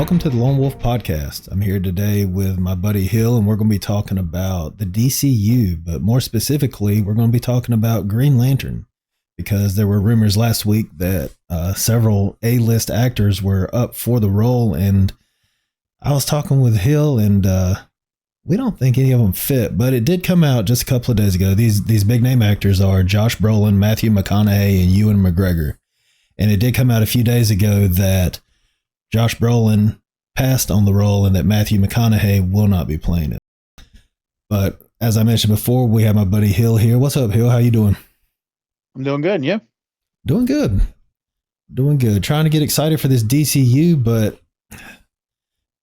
Welcome to the Lone Wolf Podcast. I'm here today with my buddy Hill, and we're going to be talking about the DCU, but more specifically, we're going to be talking about Green Lantern, because there were rumors last week that several A-list actors were up for the role, and I was talking with Hill, and we don't think any of them fit, but it did come out just a couple of days ago. These big name actors are Josh Brolin, Matthew McConaughey, and Ewan McGregor, and it did come out a few days ago that Josh Brolin passed on the role and that Matthew McConaughey will not be playing it. But as I mentioned before, we have my buddy Hill here. What's up, Hill? How you doing? I'm doing good, and you? Doing good. Doing good. Trying to get excited for this DCU, but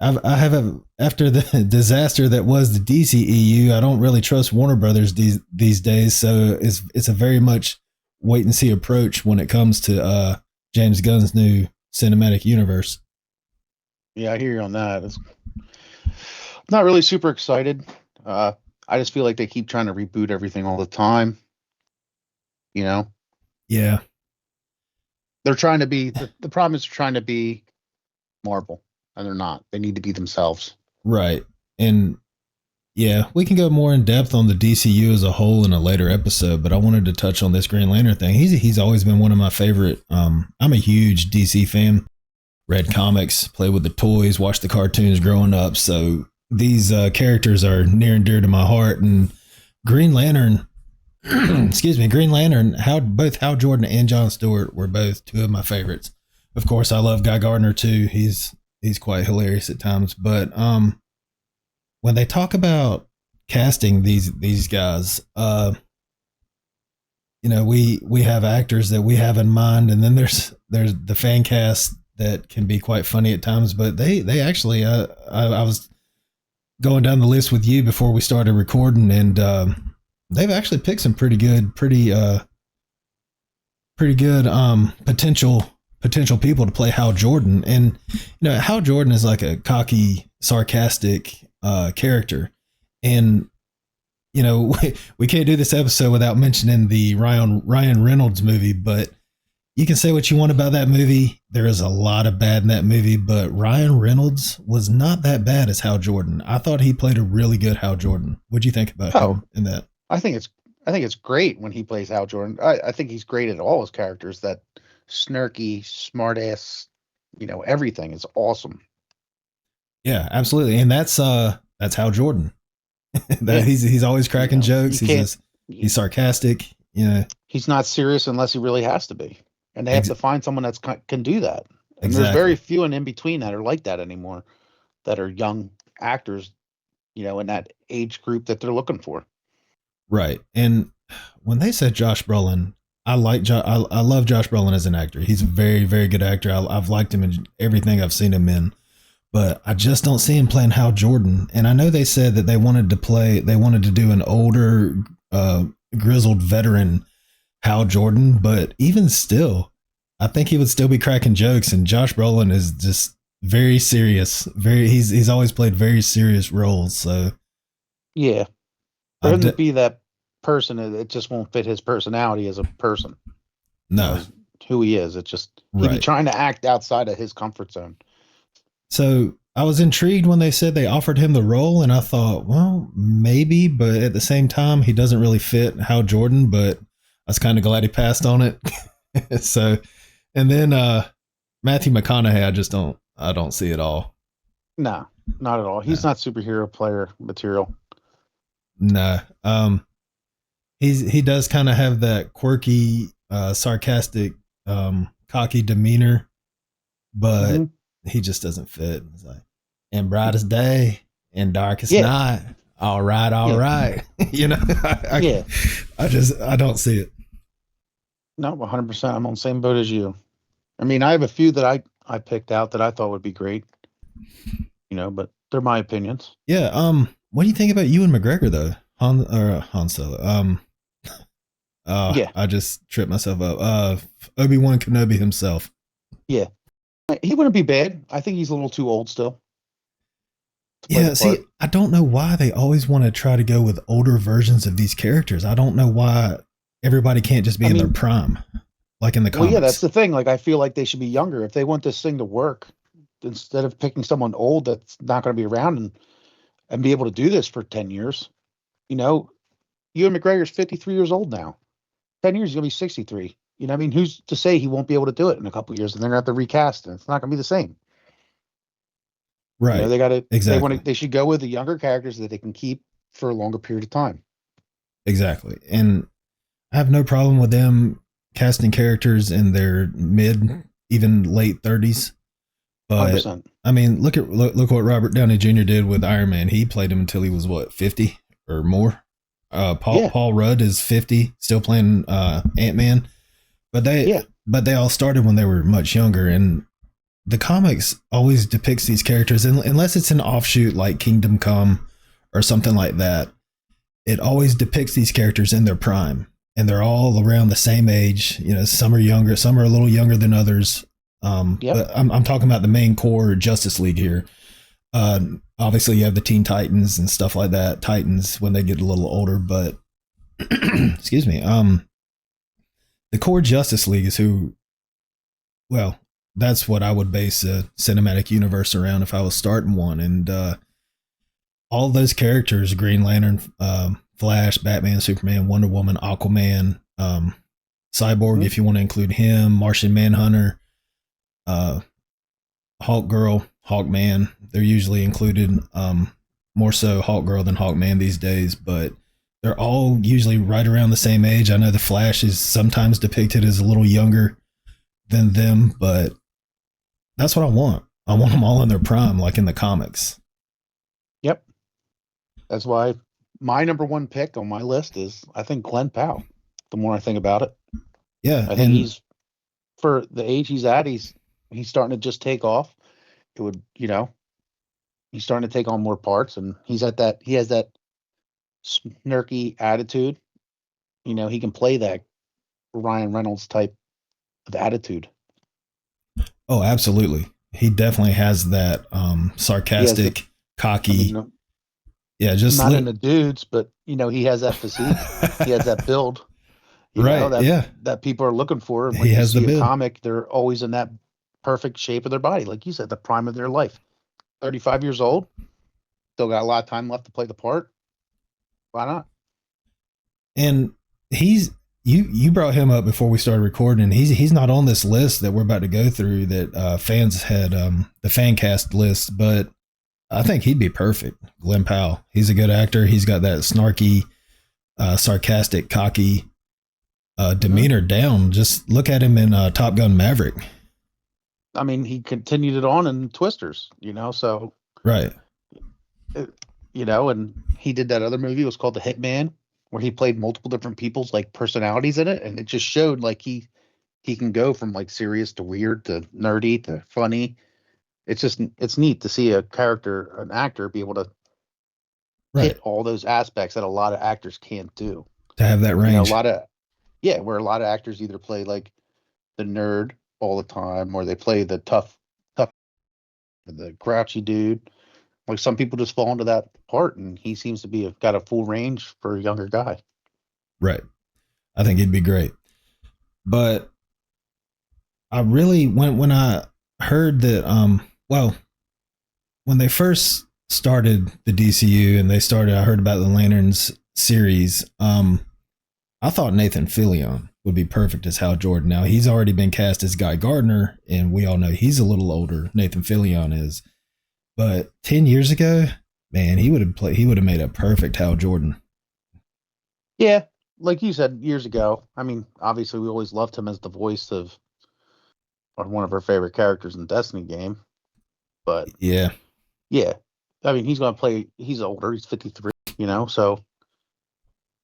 after the disaster that was the DCEU, I don't really trust Warner Brothers these days. So it's a very much wait and see approach when it comes to James Gunn's new cinematic universe. Yeah, I hear you on that. I'm not really super excited. I just feel like they keep trying to reboot everything all the time. You know? Yeah. They're trying to be, the problem is they're trying to be Marvel, and they're not. They need to be themselves. Right. And yeah, we can go more in depth on the DCU as a whole in a later episode, but I wanted to touch on this Green Lantern thing. He's always been one of my favorite. I'm a huge DC fan. Read comics, played with the toys, watched the cartoons growing up. So these characters are near and dear to my heart. And Green Lantern, Green Lantern, both Hal Jordan and John Stewart were both two of my favorites. Of course, I love Guy Gardner too. He's quite hilarious at times. But when they talk about casting these guys, we have actors that we have in mind, and then there's the fan cast that can be quite funny at times. But they actually, I was going down the list with you before we started recording, and they've actually picked some pretty good potential people to play Hal Jordan. And Hal Jordan is like a cocky, sarcastic character, and we can't do this episode without mentioning the Ryan Reynolds movie. But you can say what you want about that movie. There is a lot of bad in that movie, but Ryan Reynolds was not that bad as Hal Jordan. I thought he played a really good Hal Jordan. What'd you think about him in that? I think it's great when he plays Hal Jordan. I think he's great at all his characters. That snarky, smartass, everything is awesome. Yeah, absolutely. And that's Hal Jordan. He's always cracking jokes. He's sarcastic. He's not serious unless he really has to be. And they have to find someone that can do that. And Exactly. There's very few in between that are like that anymore, that are young actors, in that age group that they're looking for. Right. And when they said Josh Brolin, I love Josh Brolin as an actor. He's a very, very good actor. I've liked him in everything I've seen him in, but I just don't see him playing Hal Jordan. And I know they said that they wanted to do an older, grizzled veteran Hal Jordan, but even still, I think he would still be cracking jokes. And Josh Brolin is just very serious. He's always played very serious roles. So yeah, for him to be that person, it just won't fit his personality as a person. No, who he is. It just he'd be trying to act outside of his comfort zone. So I was intrigued when they said they offered him the role, and I thought, well, maybe, but at the same time, he doesn't really fit Hal Jordan. But I was kind of glad he passed on it. So, and then Matthew McConaughey, I don't see it all. No, not at all. He's not superhero player material. No. He does kind of have that quirky, sarcastic, cocky demeanor, but he just doesn't fit. It's like, in brightest day, in darkest night. All right. I don't see it. No, 100%. I'm on the same boat as you. I mean, I have a few that I picked out that I thought would be great, but they're my opinions. Yeah. What do you think about Ewan McGregor though? Han Solo. I just tripped myself up. Obi-Wan Kenobi himself. Yeah. He wouldn't be bad. I think he's a little too old still. Yeah, see, I don't know why they always want to try to go with older versions of these characters. I don't know why everybody can't just be in their prime, like in the comics. Well, yeah, that's the thing. Like, I feel like they should be younger. If they want this thing to work, instead of picking someone old that's not going to be around and be able to do this for 10 years, you know, Ewan McGregor's 53 years old now. 10 years, he's going to be 63. You know, I mean, who's to say he won't be able to do it in a couple of years and they're going to have to recast and it's not going to be the same. You know, Right. Exactly. they should go with the younger characters that they can keep for a longer period of time. Exactly. And I have no problem with them casting characters in their mid, even late 30s. But 100%. I mean, look what Robert Downey Jr. did with Iron Man. He played him until he was what, 50 or more. Yeah. Paul Rudd is 50, still playing Ant-Man. But they all started when they were much younger, and the comics always depicts these characters, unless it's an offshoot like Kingdom Come or something like that. It always depicts these characters in their prime, and they're all around the same age. You know, some are younger, some are a little younger than others. Yep. But I'm talking about the main core Justice League here. Obviously, you have the Teen Titans and stuff like that. Titans when they get a little older, but excuse me. The core Justice League is who. Well, that's what I would base a cinematic universe around if I was starting one, and all those characters: Green Lantern, Flash, Batman, Superman, Wonder Woman, Aquaman, Cyborg, if you want to include him, Martian Manhunter, Hawk Girl, Hawkman. They're usually included, more so Hawk Girl than Hawkman these days, but they're all usually right around the same age. I know the Flash is sometimes depicted as a little younger than them, but that's what I want. I want them all in their prime, like in the comics. Yep. That's why my number one pick on my list is, I think, Glenn Powell. The more I think about it, Yeah, I think he's, for the age he's at, he's starting to just take off. It would, you know, he's starting to take on more parts, and he has that snarky attitude. You know, he can play that Ryan Reynolds type of attitude. Oh, absolutely. He definitely has that sarcastic, cocky. Yeah, just not in the dudes, but you know, he has that physique. He has that build. You right. know, that people are looking for. And when he you has see the a build. comic, they're always in that perfect shape of their body. Like you said, the prime of their life. 35 years old, still got a lot of time left to play the part. Why not? And you brought him up before we started recording, and he's not on this list that we're about to go through that fans had, the fan cast list, but I think he'd be perfect. Glenn Powell. He's a good actor. He's got that snarky, sarcastic, cocky demeanor down. Just look at him in Top Gun Maverick. I mean, he continued it on in Twisters, you know, so. Right. You know, and he did that other movie, it was called The Hitman, where he played multiple different people's like personalities in it. And it just showed like he can go from like serious to weird to nerdy to funny. It's neat to see a character, an actor, be able to hit all those aspects that a lot of actors can't do. To have that range. You know, where a lot of actors either play like the nerd all the time, or they play the tough, the grouchy dude. Like some people just fall into that part, and he seems to be got a full range for a younger guy. Right. I think he'd be great. But I really, when I heard that, when they first started the DCU and I heard about the Lanterns series, I thought Nathan Fillion would be perfect as Hal Jordan. Now, he's already been cast as Guy Gardner, and we all know he's a little older. Nathan Fillion is. But 10 years ago, man, he would have made a perfect Hal Jordan. Yeah, like you said years ago. I mean, obviously, we always loved him as the voice of one of our favorite characters in Destiny game. But yeah, I mean, he's older. He's 53, you know, so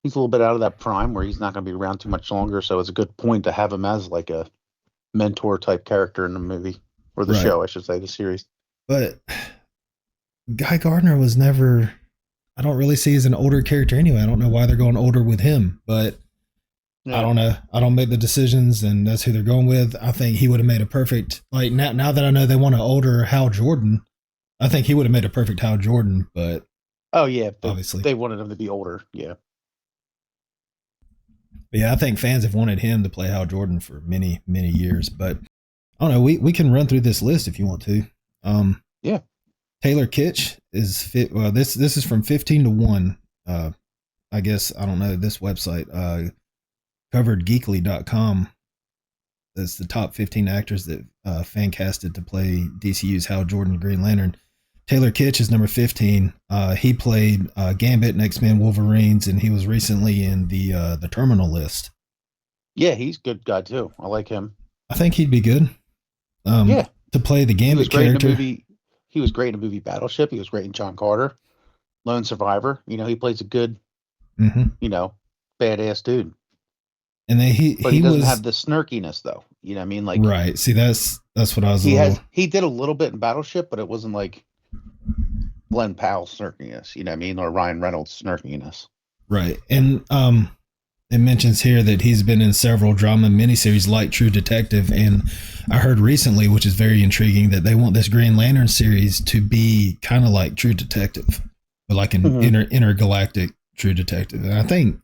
he's a little bit out of that prime where he's not going to be around too much longer. So it's a good point to have him as like a mentor type character in the movie, or the show, I should say, the series. But Guy Gardner was never, I don't really see as an older character anyway. I don't know why they're going older with him, but I don't know. I don't make the decisions, and that's who they're going with. I think he would have made a perfect, like now that I know they want an older Hal Jordan, I think he would have made a perfect Hal Jordan, but obviously they wanted him to be older. Yeah. But yeah, I think fans have wanted him to play Hal Jordan for many, many years, but I don't know. We can run through this list if you want to. Yeah. Taylor Kitsch is fit. Well, this is from 15 to 1. I guess I don't know this website. Coveredgeekly.com. That's the top 15 actors that fan casted to play DCU's Hal Jordan Green Lantern. Taylor Kitsch is number 15. He played Gambit in X-Men Wolverines, and he was recently in the Terminal List. Yeah, he's a good guy too. I like him. I think he'd be good. Yeah. To play the He was Gambit great in the character. movie. He was great in the movie Battleship. He was great in John Carter, Lone Survivor. He plays a good, Mm-hmm. badass dude. And then But he he doesn't was have the snarkiness though. You know what I mean? Like right. See, that's what I was a little. he did a little bit in Battleship, but it wasn't like Glenn Powell's snarkiness, you know what I mean? Or Ryan Reynolds' snarkiness. Right. And it mentions here that he's been in several drama miniseries like True Detective, and I heard recently, which is very intriguing, that they want this Green Lantern series to be kind of like True Detective, but like an intergalactic True Detective. And I think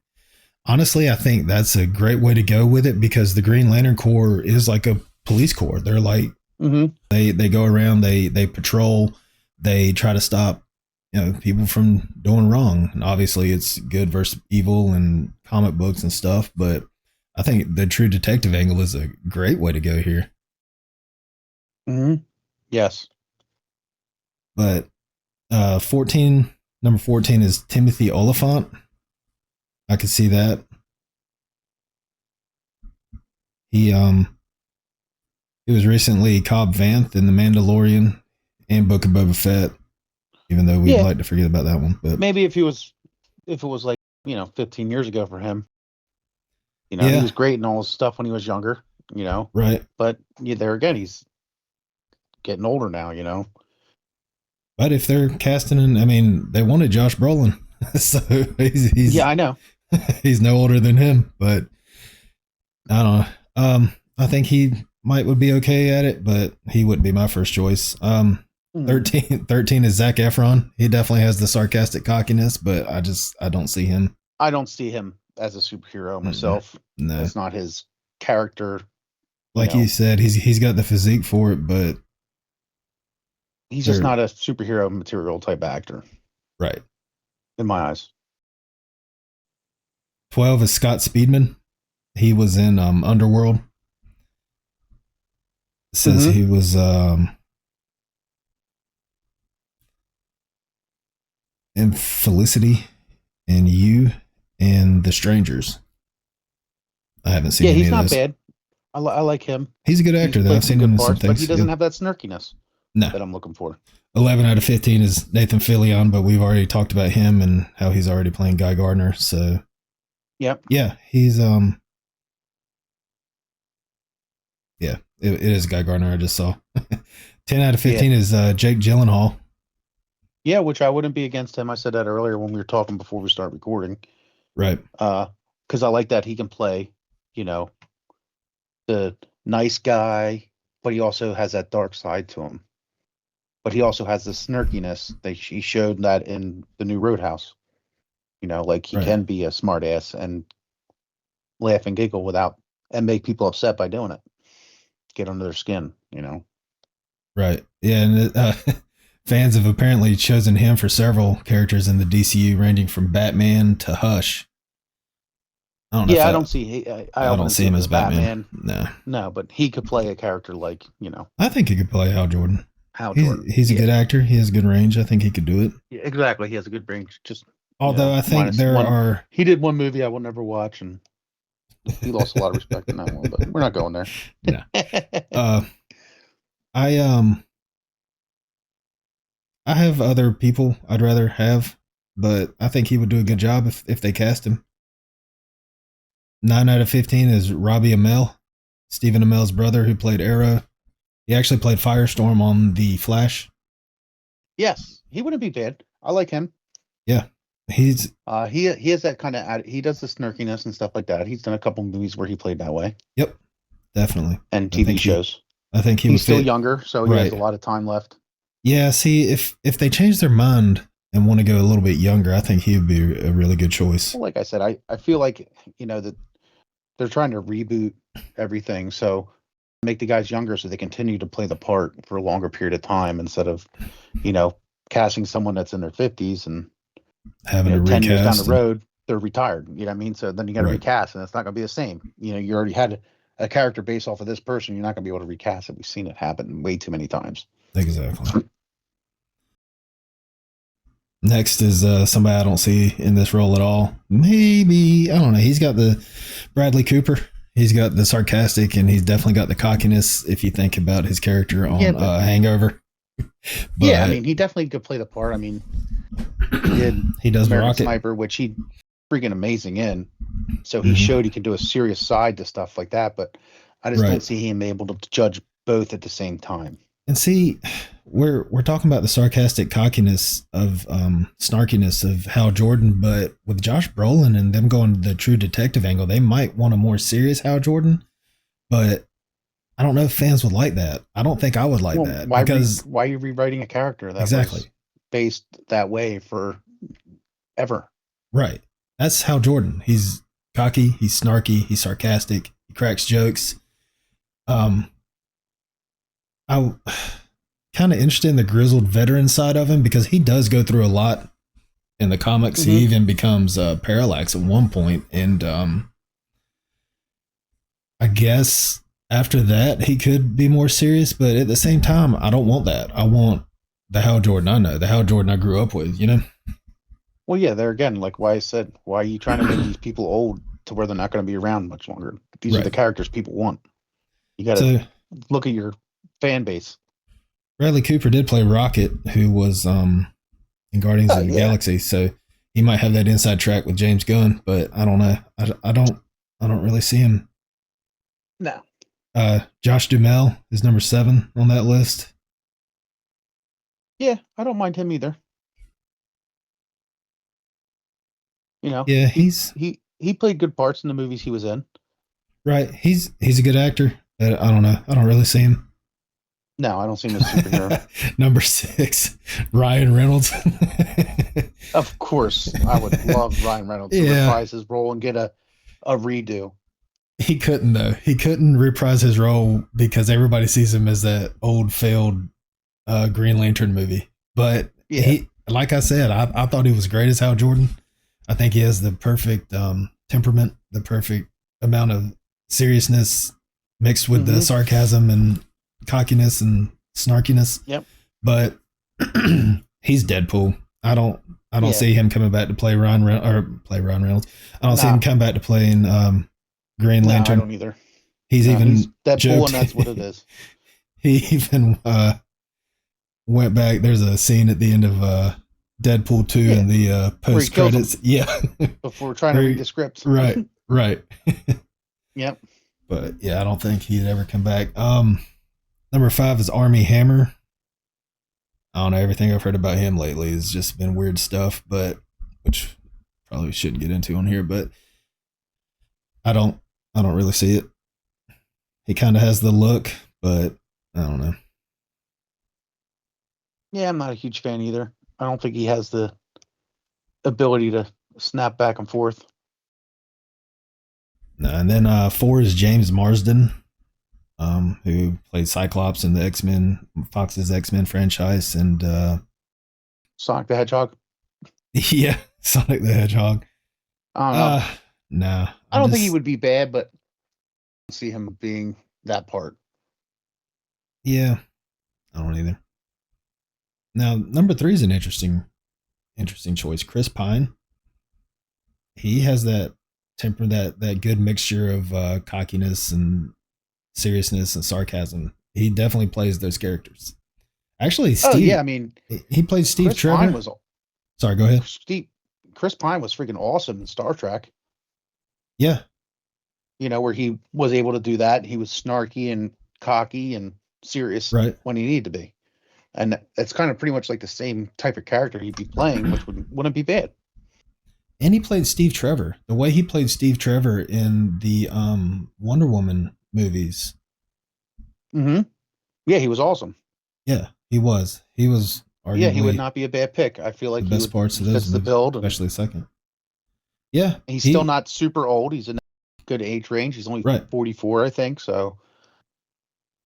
that's a great way to go with it, because the Green Lantern Corps is like a police corps. They're like they go around, they patrol, they try to stop people from doing wrong. And obviously it's good versus evil and comic books and stuff, but I think the True Detective angle is a great way to go here. Yes. But number 14 is Timothy Oliphant. I could see that. He was recently Cobb Vanth in The Mandalorian and Book of Boba Fett, even though we'd like to forget about that one. But maybe if it was like 15 years ago for him, he was great in all his stuff when he was younger, right. But there again, he's getting older now, But if they're casting they wanted Josh Brolin, so he's yeah, I know. He's no older than him, but I don't know. I think he would be okay at it, but he wouldn't be my first choice. 13 is Zac Efron. He definitely has the sarcastic cockiness, but I don't see him. I don't see him as a superhero myself. No, that's not his character. Like you said, he's got the physique for it, but he's just not a superhero material type actor, right? In my eyes. 12 is Scott Speedman. He was in Underworld. It says he was in Felicity and You and The Strangers. I haven't seen any of he's not those. Bad. I like him. He's a good actor, though. I've seen him in some things. But he doesn't have that snarkiness that I'm looking for. 11 out of 15 is Nathan Fillion, but we've already talked about him and how he's already playing Guy Gardner. So, yep. Yeah, he's yeah, it is Guy Gardner. I just saw. 10 out of 15 is Jake Gyllenhaal. Yeah, which I wouldn't be against him. I said that earlier when we were talking before we start recording. Right. Because I like that he can play, the nice guy, but he also has that dark side to him. But he also has the snarkiness that he showed that in the new Roadhouse. Like he can be a smart ass and laugh and giggle and make people upset by doing it. Get under their skin, Right. Yeah. And fans have apparently chosen him for several characters in the DCU, ranging from Batman to Hush. I don't see him as Batman. No, but he could play a character like, I think he could play Hal Jordan. Jordan. He's a good actor. He has good range. I think he could do it. Yeah, exactly. He has a good range. Although I think he did one movie I will never watch, and he lost a lot of respect in that one, but we're not going there. Yeah. I have other people I'd rather have, but I think he would do a good job if they cast him. 9 out of 15 is Robbie Amell, Stephen Amell's brother, who played Arrow. He actually played Firestorm on The Flash. Yes, he wouldn't be bad. I like him. Yeah, he's he has that kind of, he does the snarkiness and stuff like that. He's done a couple movies where he played that way. Yep, definitely. And TV shows. I think he's still younger, so he has a lot of time left. Yeah, see, if they change their mind and want to go a little bit younger, I think he would be a really good choice. Well, like I said, I feel like that they're trying to reboot everything, so make the guys younger so they continue to play the part for a longer period of time instead of, you know, casting someone that's in their 50s and, Having to 10 years down the recast and road, they're retired. You know what I mean? So then you got to right. recast, and it's not going to be the same. You already had a character based off of this person. You're not going to be able to recast it. We've seen it happen way too many times. Exactly. Next is somebody I don't see in this role at all. Maybe, I don't know. He's got the Bradley Cooper. He's got the sarcastic, and he's definitely got the cockiness if you think about his character on Hangover. But, yeah, I mean, he definitely could play the part. I mean, he did he does American Rocket Sniper, which he freaking amazing in. So he showed he could do a serious side to stuff like that, but I just don't see him able to judge both at the same time. And see, we're talking about the sarcastic cockiness of snarkiness of Hal Jordan, but with Josh Brolin and them going the true detective angle, they might want a more serious Hal Jordan. But I don't know if fans would like that. I don't think I would like that. Why are you rewriting a character that was based that way for ever? Right. That's Hal Jordan. He's cocky, he's snarky, he's sarcastic, he cracks jokes. I'm kind of interested in the grizzled veteran side of him because he does go through a lot in the comics. He even becomes Parallax at one point, and I guess after that he could be more serious. But at the same time, I don't want that. I want the Hal Jordan I know, the Hal Jordan I grew up with. Well, yeah. There again, like why I said, why are you trying to make these people old to where they're not going to be around much longer? These are the characters people want. You got to look at your fan base. Bradley Cooper did play Rocket, who was in Guardians of the Galaxy, so he might have that inside track with James Gunn, but I don't know. I don't really see him. No. Josh Duhamel is number 7 on that list. Yeah, I don't mind him either. Yeah, he played good parts in the movies he was in. Right, he's a good actor. But I don't know. I don't really see him. No, I don't see him as a superhero. Number 6, Ryan Reynolds. Of course, I would love Ryan Reynolds to reprise his role and get a redo. He couldn't though. He couldn't reprise his role because everybody sees him as that old failed Green Lantern movie. But he, like I said, I thought he was great as Hal Jordan. I think he has the perfect temperament, the perfect amount of seriousness mixed with the sarcasm and cockiness and snarkiness. Yep. But he's Deadpool. I don't see him coming back to play Ryan Reynolds. I don't see him come back to playing Green Lantern. I don't either. He's Deadpool, and that's what it is. He even went back. There's a scene at the end of Deadpool 2 in the post credits. Before trying to read the script. Right. Yep. But yeah, I don't think he'd ever come back. Number 5 is Armie Hammer. I don't know. Everything I've heard about him lately has just been weird stuff, but which probably shouldn't get into on here. But I don't really see it. He kind of has the look, but I don't know. Yeah, I'm not a huge fan either. I don't think he has the ability to snap back and forth. No, and then 4 is James Marsden, who played Cyclops in the X-Men, Fox's X-Men franchise, and Sonic the Hedgehog. Yeah, Sonic the Hedgehog. I don't know. No, I don't think he would be bad, but I don't see him being that part. Yeah, I don't either. Now, number 3 is an interesting choice. Chris Pine. He has that temper, that good mixture of cockiness and seriousness and sarcasm. He definitely plays those characters. Actually, Steve. I mean, he played Steve Chris Trevor. Pine was, sorry, go ahead. Chris Pine was freaking awesome in Star Trek. Yeah. Where he was able to do that. He was snarky and cocky and serious when he needed to be. And it's kind of pretty much like the same type of character he'd be playing, which wouldn't be bad. And he played Steve Trevor. The way he played Steve Trevor in the Wonder Woman movies. Mm-hmm. Yeah, he was awesome. Yeah, he was. He was arguably he would not be a bad pick. I feel like the best parts of those fits the build, especially second. Yeah, he's still not super old. He's in a good age range. He's only 44, I think. So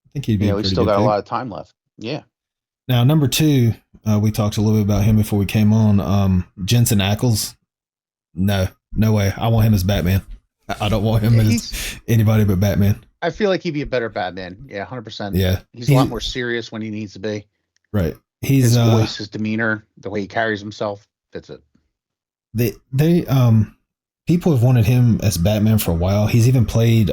I think he'd be You a know, he's pretty still good got a pick. lot of time left. Yeah. Now, number two, we talked a little bit about him before we came on. Jensen Ackles. No, no way. I want him as Batman. I don't want him Yeah, as anybody but Batman. I feel like he'd be a better Batman. Yeah, 100%. Yeah, He's a lot more serious when he needs to be. right. He's His voice, his demeanor, the way he carries himself fits it. they people have wanted him as Batman for a while. He's even played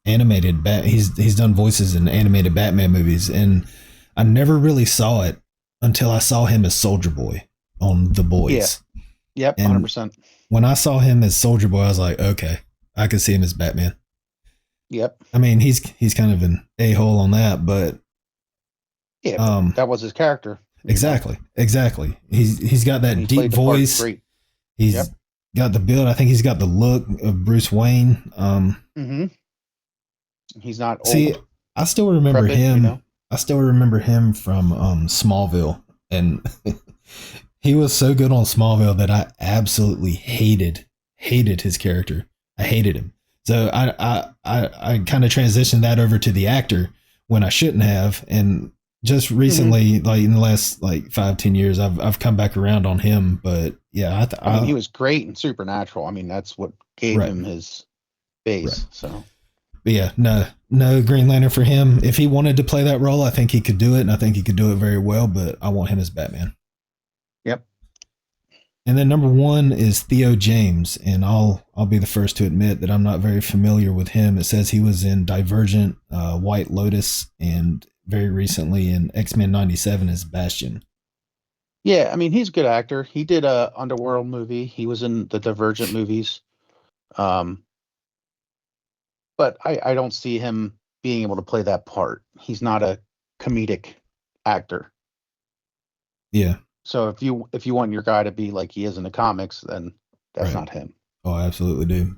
animated he's done voices in animated Batman movies, and I never really saw it until I saw him as Soldier Boy on The Boys. Yeah. Yep, And 100%. when I saw him as Soldier Boy, I was like, okay, I could see him as Batman. Yep. I mean, he's kind of an a-hole on that, but yeah, that was his character. Exactly. He's got that deep voice. Great. He's got the build. I think he's got the look of Bruce Wayne. He's not old. See, I still remember him. You know? I still remember him from Smallville, and he was so good on Smallville that I absolutely hated his character. I hated him. So I kind of transitioned that over to the actor when I shouldn't have, and just recently, like in the last 5-10 years, I've come back around on him. But yeah, I mean, he was great in Supernatural. I mean, that's what gave him his base. Right. So, but yeah, no Green Lantern for him. If he wanted to play that role, I think he could do it, and I think he could do it very well. But I want him as Batman. Yep. And then number one is Theo James, and I'll be the first to admit that I'm not very familiar with him. It says he was in Divergent, White Lotus, and very recently in X-Men 97 as Bastion. Yeah, I mean, he's a good actor. He did a Underworld movie. He was in the Divergent movies. But I don't see him being able to play that part. He's not a comedic actor. Yeah. So if you want your guy to be like he is in the comics, then that's not him. Oh, I absolutely do.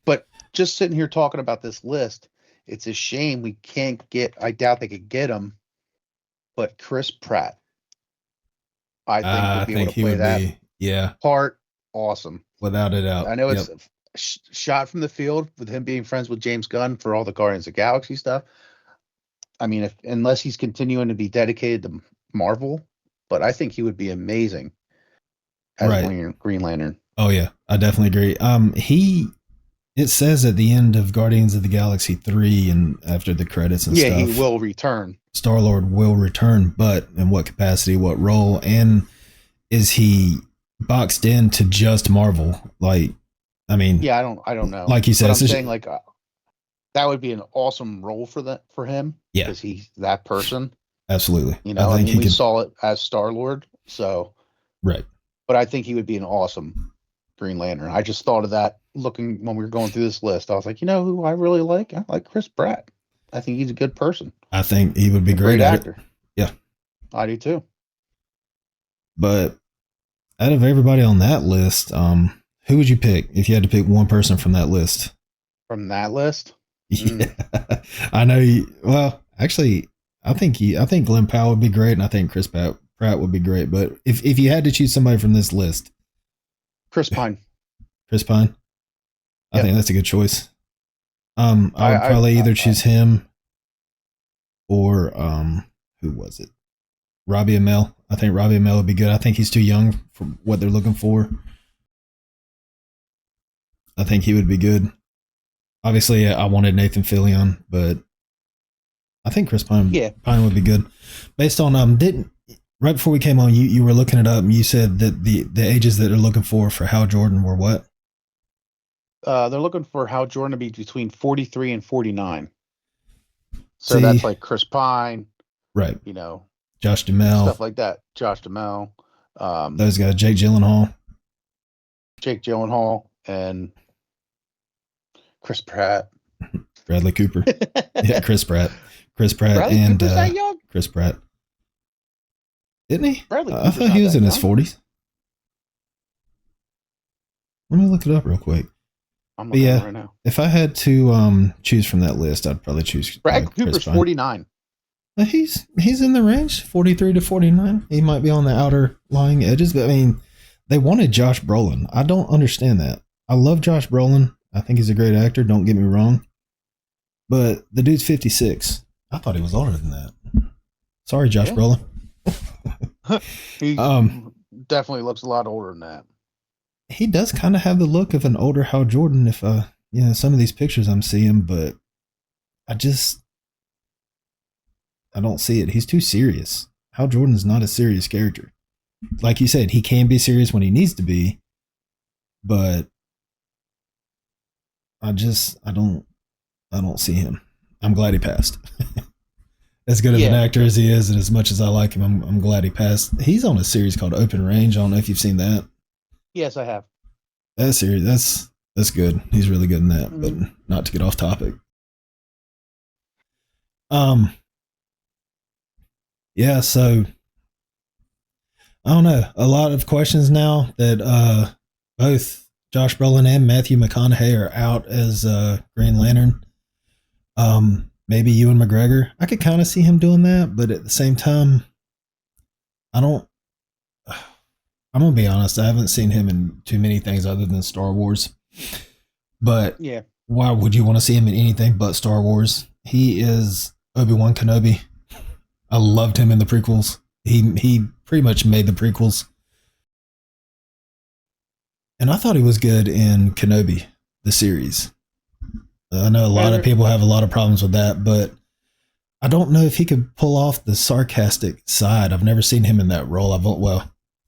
But just sitting here talking about this list, it's a shame we can't get. I doubt they could get him, but Chris Pratt, I think would be able to play that part. Awesome, without a doubt. I know it's shot from the field with him being friends with James Gunn for all the Guardians of the Galaxy stuff. I mean, unless he's continuing to be dedicated to Marvel, but I think he would be amazing as Green Lantern. Oh yeah, I definitely agree. It says at the end of Guardians of the Galaxy 3 and after the credits and stuff. Yeah, he will return. Star-Lord will return, but in what capacity, what role, and is he boxed into just Marvel? Like, I mean, yeah, I don't know. Like you said, but I'm saying that would be an awesome role for him. Yeah, because he's that person. Absolutely. You know, I mean, we saw it as Star-Lord, so right. But I think he would be an awesome Green Lantern. I just thought of that looking when we were going through this list. I was like, you know who I really like? I like Chris Pratt. I think he's a good person. I think he would be a great actor. Yeah. I do too. But out of everybody on that list, who would you pick if you had to pick one person from that list? From that list? Yeah. I know well, actually, I think Glenn Powell would be great, and I think Chris Pratt would be great. But if you had to choose somebody from this list, Chris Pine. Chris Pine. I think that's a good choice. I would probably either choose him or who was it? Robbie Amell. I think Robbie Amell would be good. I think he's too young for what they're looking for. I think he would be good. Obviously, I wanted Nathan Fillion, but I think Chris Pine would be good. Based on right before we came on, you were looking it up, and you said that the ages that they're looking for Hal Jordan were what? They're looking for Hal Jordan to be between 43 and 49. So that's like Chris Pine, right? You know, Josh Duhamel, stuff like that. Josh Duhamel, those guys, Jake Gyllenhaal, and Chris Pratt, Bradley Cooper, Chris Pratt, Bradley and Cooper's that young? Chris Pratt, isn't he? Bradley I thought he was in his 40s. Let me look it up real quick. I'm looking right now. If I had to choose from that list, I'd probably choose Bradley Cooper's 49. He's in the range, 43 to 49. He might be on the outer lying edges, but I mean, they wanted Josh Brolin. I don't understand that. I love Josh Brolin. I think he's a great actor. Don't get me wrong, but the dude's 56. I thought he was older than that. Sorry, Josh Yeah. Brolin. He Um, definitely looks a lot older than that. he does kind of have the look of an older Hal Jordan. If some of these pictures I'm seeing, but I just I don't see it. He's too serious. Hal Jordan's not a serious character. Like you said, he can be serious when he needs to be, but I don't see him. I'm glad he passed. As good of an Yeah, actor as because he is, and as much as I like him, I'm glad he passed. He's on a series called Open Range. I don't know if you've seen that. yes, I have. That series, that's good. He's really good in that. But Mm-hmm. not to get off topic. Um, yeah. So I don't know. A lot of questions now that both Josh Brolin and Matthew McConaughey are out as Green Lantern. Maybe Ewan McGregor. I could kind of see him doing that, but at the same time, I don't. I'm gonna be honest. I haven't seen him in too many things other than Star Wars. But Yeah, why would you want to see him in anything but Star Wars? He is Obi-Wan Kenobi. I loved him in the prequels. He pretty much made the prequels, and I thought he was good in Kenobi, the series. I know a lot of and people have a lot of problems with that, but I don't know if he could pull off the sarcastic side. I've never seen him in that role.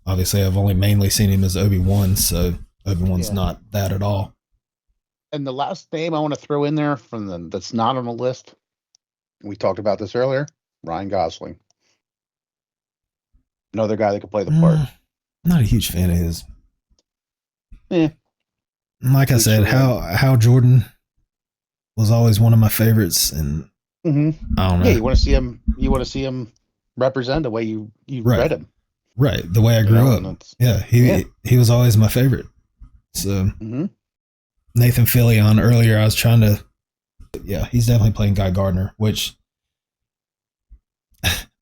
Obviously, I've only mainly seen him as Obi-Wan, so Obi-Wan's yeah, not that at all. and the last name I want to throw in there from the that's not on the list. We talked about this earlier. Ryan Gosling, another guy that could play the part. Not a huge fan of his. Yeah, Like I each said, their own. Hal Jordan was always one of my favorites, and Mm-hmm. I don't Yeah, know. you want to see him. You want to see him represent the way you Right, read him. right. The way I You grew know, up. and it's Yeah, yeah. he was always my favorite. So Mm-hmm. Nathan Fillion earlier, I was trying to. Yeah, he's definitely playing Guy Gardner, which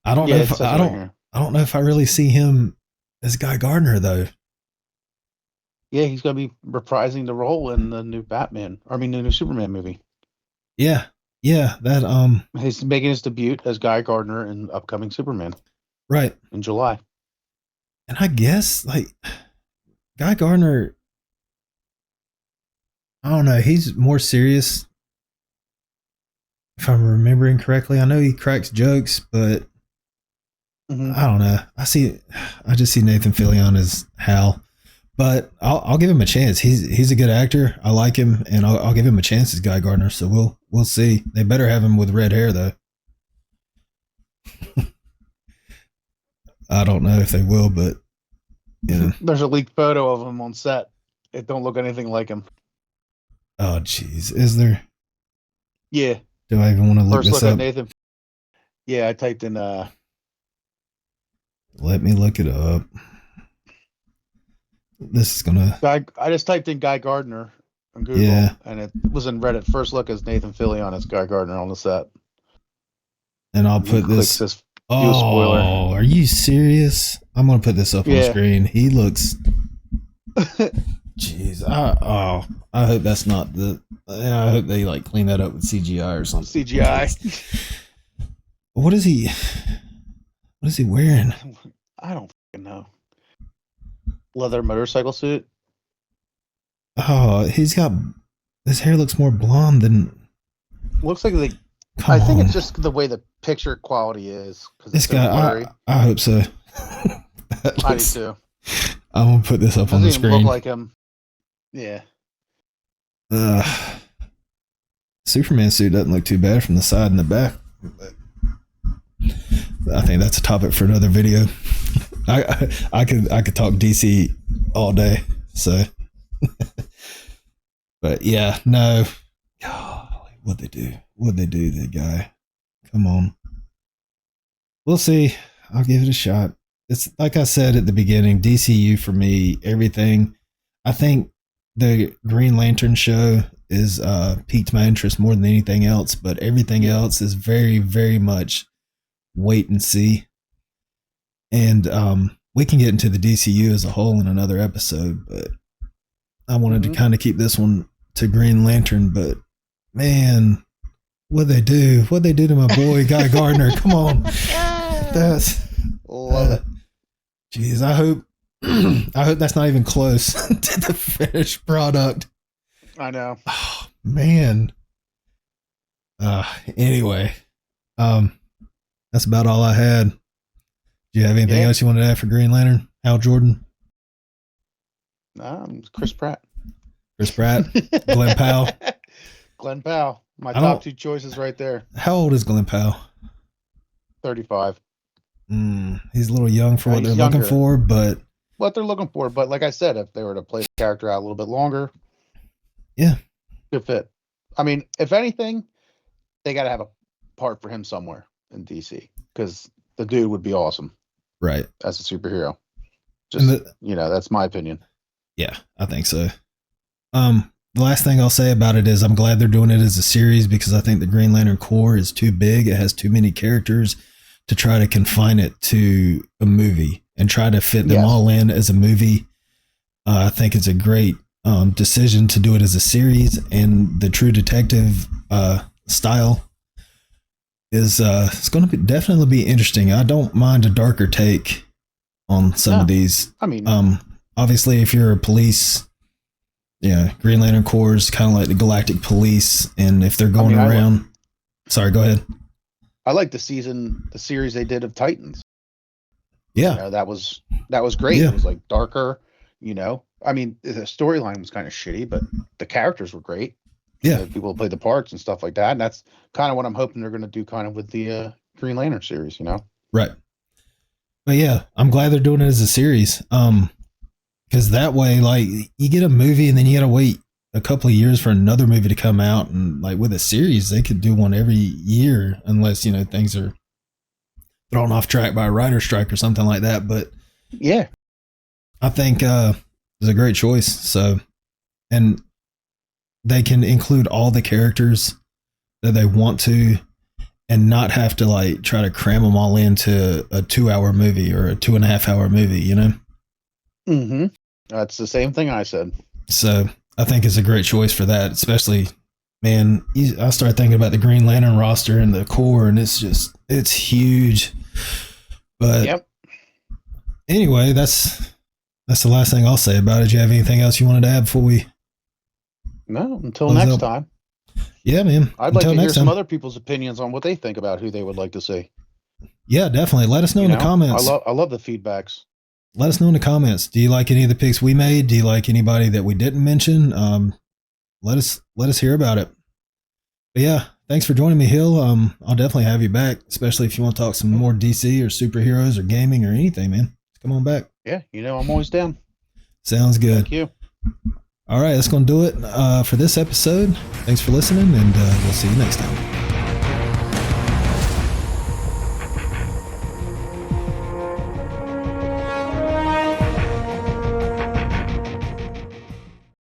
I don't know Yeah, it if says it right here. I don't know if I really see him as Guy Gardner though. Yeah, he's going to be reprising the role in the new Batman. I mean, the new Superman movie. Yeah, yeah, that He's making his debut as Guy Gardner in upcoming Superman right. in July. And I guess like Guy Gardner, I don't know, he's more serious if I'm remembering correctly. I know he cracks jokes, but Mm-hmm. I don't know. I just see Nathan Fillion as Hal, but I'll give him a chance. He's a good actor. I like him, and I'll give him a chance as Guy Gardner. So we'll see. They better have him with red hair though. I don't know if they will, but yeah. There's a leaked photo of him on set. It don't look anything like him. Oh jeez, is there? Yeah, Do I even want to look first this look at up? Nathan. Yeah, I typed in Let me look it up. This is gonna. Guy. I just typed in Guy Gardner on Google, Yeah, and it was in Reddit. First look as Nathan Fillion as Guy Gardner on the set. and I'll And then put clicks this. this view spoiler. Oh, are you serious? I'm gonna put this up on Yeah. screen. He looks. Jeez, I hope that's not the. I hope they like clean that up with CGI or something. CGI. What is he? What is he wearing? I don't fucking know. Leather motorcycle suit. Oh, he's got. His hair looks more blonde than. Looks like the. Come I think on, it's just the way the picture quality is because this it's so guy. blurry. I hope so. That I do looks- too. I'm gonna put this up on Doesn't the even look screen. like him. Yeah. Superman suit doesn't look too bad from the side and the back. But I think that's a topic for another video. I could talk DC all day. So, but yeah, no. Golly, what'd they do? What'd they do to the guy? Come on. We'll see. I'll give it a shot. It's like I said at the beginning, DCU for me, everything. I think the Green Lantern show is piqued my interest more than anything else, but everything else is very, very much wait and see. And we can get into the DCU as a whole in another episode, but I wanted to kind of keep this one to Green Lantern. But man, What they do? What they do to my boy Guy Gardner? Come on, that's Love it. Jeez, I hope that's not even close to the finished product. I know. Oh man. Anyway, that's about all I had. Do you have anything else you wanted to add for Green Lantern? Hal Jordan? Chris Pratt. Chris Pratt? Glenn Powell? Glenn Powell. My top two choices right there. How old is Glenn Powell? 35. He's a little young for what they're looking for, but... What they're looking for, but like I said, if they were to play the character out a little bit longer... Yeah. Good fit. I mean, if anything, they got to have a part for him somewhere in DC, because the dude would be awesome. Right. As a superhero. Just, that's my opinion. Yeah, I think so. The last thing I'll say about it is I'm glad they're doing it as a series, because I think the Green Lantern Corps is too big. It has too many characters to try to confine it to a movie and try to fit them all in as a movie. I think it's a great decision to do it as a series, and the True Detective style is it's going to definitely be interesting. I don't mind a darker take on some of these. I mean, obviously, if you're a police, Green Lantern Corps is kind of like the Galactic Police, and if they're going around, sorry, go ahead. I like the series they did of Titans. Yeah, that was great. Yeah. It was like darker. I mean, the storyline was kind of shitty, but the characters were great. Yeah, people play the parts and stuff like that, and that's kind of what I'm hoping they're going to do, kind of with the Green Lantern series. Right. But yeah, I'm glad they're doing it as a series. Because that way, like, you get a movie and then you got to wait a couple of years for another movie to come out, and like with a series, they could do one every year, unless things are thrown off track by a writer's strike or something like that. But yeah, I think it's a great choice. So, and they can include all the characters that they want to, and not have to like try to cram them all into a 2-hour movie or a 2.5-hour movie. Mm-hmm. That's the same thing I said. So I think it's a great choice for that, especially, man, I start thinking about the Green Lantern roster and the Corps, and it's huge. But anyway, that's the last thing I'll say about it. Do you have anything else you wanted to add before we? No, until next time. Yeah, man. I'd like to hear some other people's opinions on what they think about who they would like to see. Yeah, definitely. Let us know in the comments. I love the feedbacks. Let us know in the comments. Do you like any of the picks we made? Do you like anybody that we didn't mention? Let us hear about it. But yeah, thanks for joining me, Hill. I'll definitely have you back, especially if you want to talk some more DC or superheroes or gaming or anything, man. Come on back. Yeah, I'm always down. Sounds good. Thank you. All right, that's going to do it for this episode. Thanks for listening, and we'll see you next time.